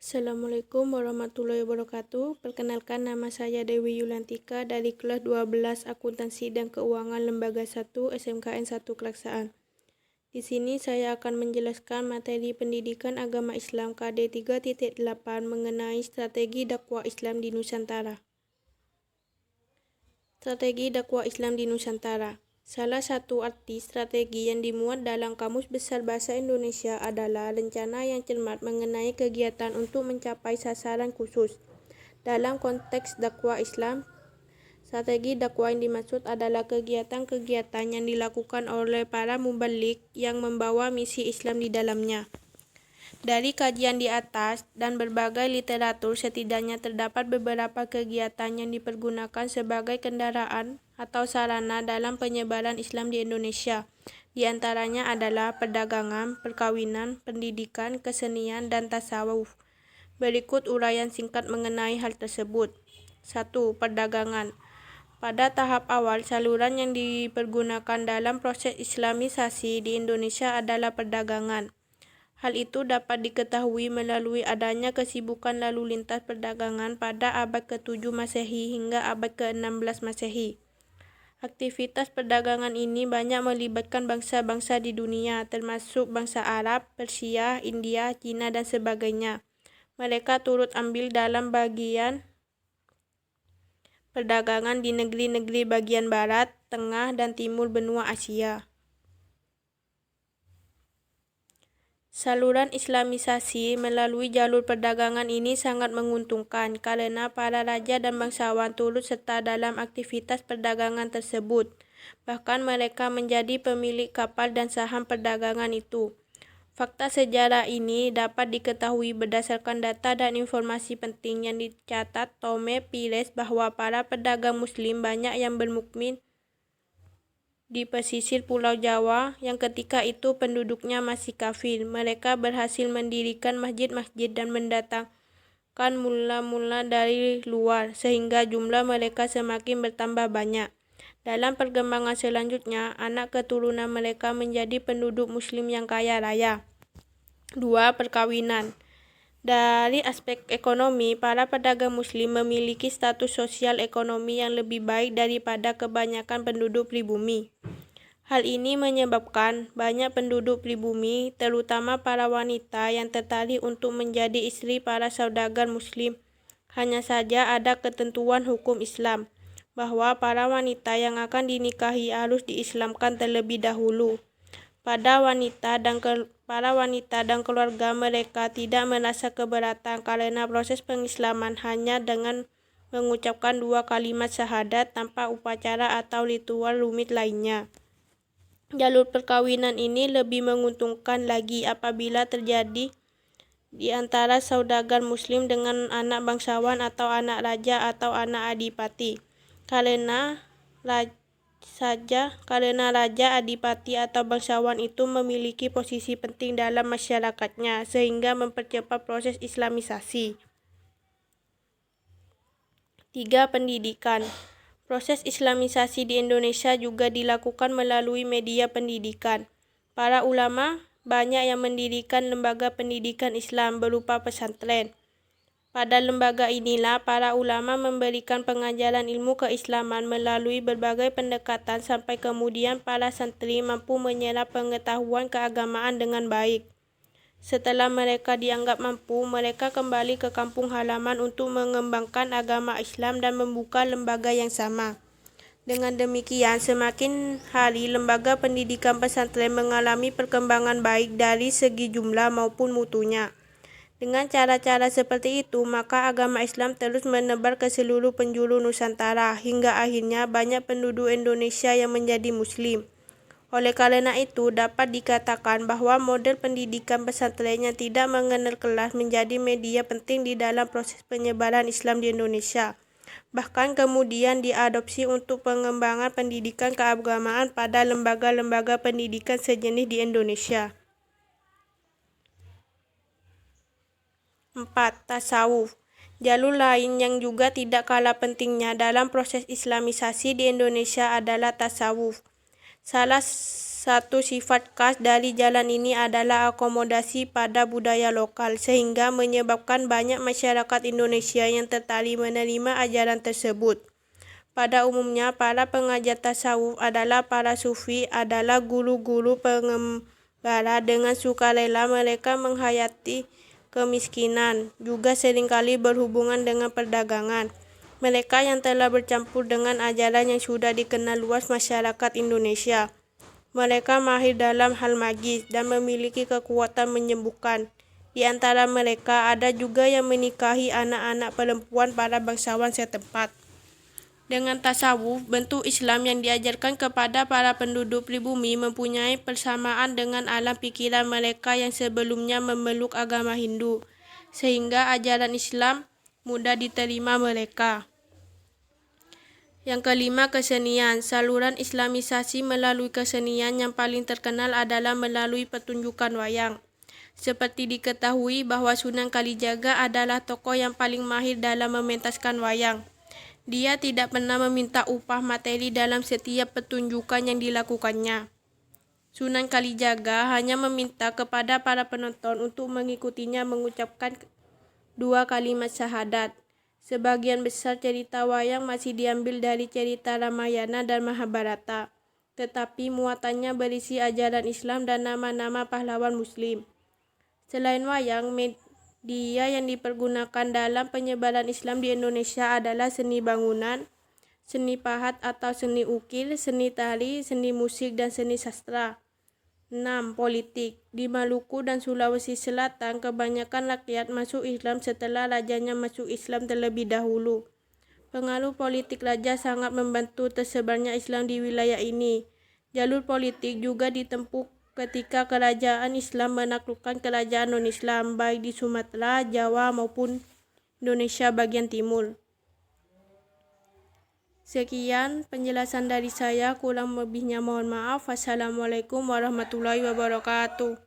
Assalamualaikum warahmatullahi wabarakatuh. Perkenalkan, nama saya Dewi Yulantika dari kelas 12 Akuntansi dan Keuangan Lembaga 1 SMKN 1 Kelaksaan. Di sini saya akan menjelaskan materi pendidikan agama Islam KD 3.8 mengenai strategi dakwah Islam di Nusantara. Strategi dakwah Islam di Nusantara. Salah satu arti strategi yang dimuat dalam Kamus Besar Bahasa Indonesia adalah rencana yang cermat mengenai kegiatan untuk mencapai sasaran khusus. Dalam konteks dakwah Islam, strategi dakwah yang dimaksud adalah kegiatan-kegiatan yang dilakukan oleh para mubalik yang membawa misi Islam di dalamnya. Dari kajian di atas dan berbagai literatur, setidaknya terdapat beberapa kegiatan yang dipergunakan sebagai kendaraan atau sarana dalam penyebaran Islam di Indonesia. Di antaranya adalah perdagangan, perkawinan, pendidikan, kesenian, dan tasawuf. Berikut uraian singkat mengenai hal tersebut. 1. Perdagangan. Pada tahap awal, saluran yang dipergunakan dalam proses Islamisasi di Indonesia adalah perdagangan. Hal itu dapat diketahui melalui adanya kesibukan lalu lintas perdagangan pada abad ke-7 Masehi hingga abad ke-16 Masehi. Aktivitas perdagangan ini banyak melibatkan bangsa-bangsa di dunia, termasuk bangsa Arab, Persia, India, Cina, dan sebagainya. Mereka turut ambil dalam bagian perdagangan di negeri-negeri bagian barat, tengah, dan timur benua Asia. Saluran Islamisasi melalui jalur perdagangan ini sangat menguntungkan karena para raja dan bangsawan turut serta dalam aktivitas perdagangan tersebut. Bahkan mereka menjadi pemilik kapal dan saham perdagangan itu. Fakta sejarah ini dapat diketahui berdasarkan data dan informasi penting yang dicatat Tome Pires bahwa para pedagang muslim banyak yang bermukmin di pesisir Pulau Jawa yang ketika itu penduduknya masih kafir. Mereka berhasil mendirikan masjid-masjid dan mendatangkan mula-mula dari luar, sehingga jumlah mereka semakin bertambah banyak. Dalam perkembangan selanjutnya, anak keturunan mereka menjadi penduduk muslim yang kaya raya. 2. Perkawinan. Dari aspek ekonomi, para pedagang muslim memiliki status sosial ekonomi yang lebih baik daripada kebanyakan penduduk pribumi. Hal ini menyebabkan banyak penduduk pribumi, terutama para wanita yang tertarik untuk menjadi istri para saudagar muslim. Hanya saja ada ketentuan hukum Islam, bahwa para wanita yang akan dinikahi harus diislamkan terlebih dahulu. Para wanita dan keluarga mereka tidak merasa keberatan karena proses pengislaman hanya dengan mengucapkan 2 kalimat syahadat tanpa upacara atau ritual rumit lainnya. Jalur perkawinan ini lebih menguntungkan lagi apabila terjadi di antara saudagar muslim dengan anak bangsawan atau anak raja atau anak adipati. Karena raja, adipati, atau bangsawan itu memiliki posisi penting dalam masyarakatnya sehingga mempercepat proses islamisasi. 3. Pendidikan. Proses islamisasi di Indonesia juga dilakukan melalui media pendidikan. Para ulama banyak yang mendirikan lembaga pendidikan Islam berupa pesantren. Pada lembaga inilah para ulama memberikan pengajaran ilmu keislaman melalui berbagai pendekatan sampai kemudian para santri mampu menyerap pengetahuan keagamaan dengan baik. Setelah mereka dianggap mampu, mereka kembali ke kampung halaman untuk mengembangkan agama Islam dan membuka lembaga yang sama. Dengan demikian, semakin hari lembaga pendidikan pesantren mengalami perkembangan baik dari segi jumlah maupun mutunya. Dengan cara-cara seperti itu, maka agama Islam terus menebar ke seluruh penjuru Nusantara, hingga akhirnya banyak penduduk Indonesia yang menjadi Muslim. Oleh karena itu, dapat dikatakan bahwa model pendidikan pesantren yang tidak mengenal kelas menjadi media penting di dalam proses penyebaran Islam di Indonesia. Bahkan kemudian diadopsi untuk pengembangan pendidikan keagamaan pada lembaga-lembaga pendidikan sejenis di Indonesia. 4. Tasawuf. Jalur lain yang juga tidak kalah pentingnya dalam proses islamisasi di Indonesia adalah tasawuf. Salah Satu sifat khas dari jalan ini adalah akomodasi pada budaya lokal, sehingga menyebabkan banyak masyarakat Indonesia yang tertarik menerima ajaran tersebut. Pada umumnya, para pengajar tasawuf adalah para sufi, adalah guru-guru pengembara. Dengan sukarela mereka menghayati kemiskinan, juga seringkali berhubungan dengan perdagangan. Mereka yang telah bercampur dengan ajaran yang sudah dikenal luas masyarakat Indonesia. Mereka mahir dalam hal magis dan memiliki kekuatan menyembuhkan. Di antara mereka ada juga yang menikahi anak-anak perempuan para bangsawan setempat. Dengan tasawuf, bentuk Islam yang diajarkan kepada para penduduk pribumi mempunyai persamaan dengan alam pikiran mereka yang sebelumnya memeluk agama Hindu, sehingga ajaran Islam mudah diterima mereka. Yang kelima, kesenian. Saluran Islamisasi melalui kesenian yang paling terkenal adalah melalui pertunjukan wayang. Seperti diketahui bahwa Sunan Kalijaga adalah tokoh yang paling mahir dalam mementaskan wayang. Dia tidak pernah meminta upah materi dalam setiap pertunjukan yang dilakukannya. Sunan Kalijaga hanya meminta kepada para penonton untuk mengikutinya mengucapkan 2 kalimat syahadat. Sebagian besar cerita wayang masih diambil dari cerita Ramayana dan Mahabharata, tetapi muatannya berisi ajaran Islam dan nama-nama pahlawan Muslim. Selain wayang, media yang dipergunakan dalam penyebaran Islam di Indonesia adalah seni bangunan, seni pahat atau seni ukir, seni tari, seni musik, dan seni sastra. 6. Politik. Di Maluku dan Sulawesi Selatan, kebanyakan rakyat masuk Islam setelah rajanya masuk Islam terlebih dahulu. Pengaruh politik raja sangat membantu tersebarnya Islam di wilayah ini. Jalur politik juga ditempuh ketika kerajaan Islam menaklukkan kerajaan non-Islam, baik di Sumatera, Jawa, maupun Indonesia bagian timur. Sekian penjelasan dari saya, kurang lebihnya mohon maaf. Wassalamualaikum warahmatullahi wabarakatuh.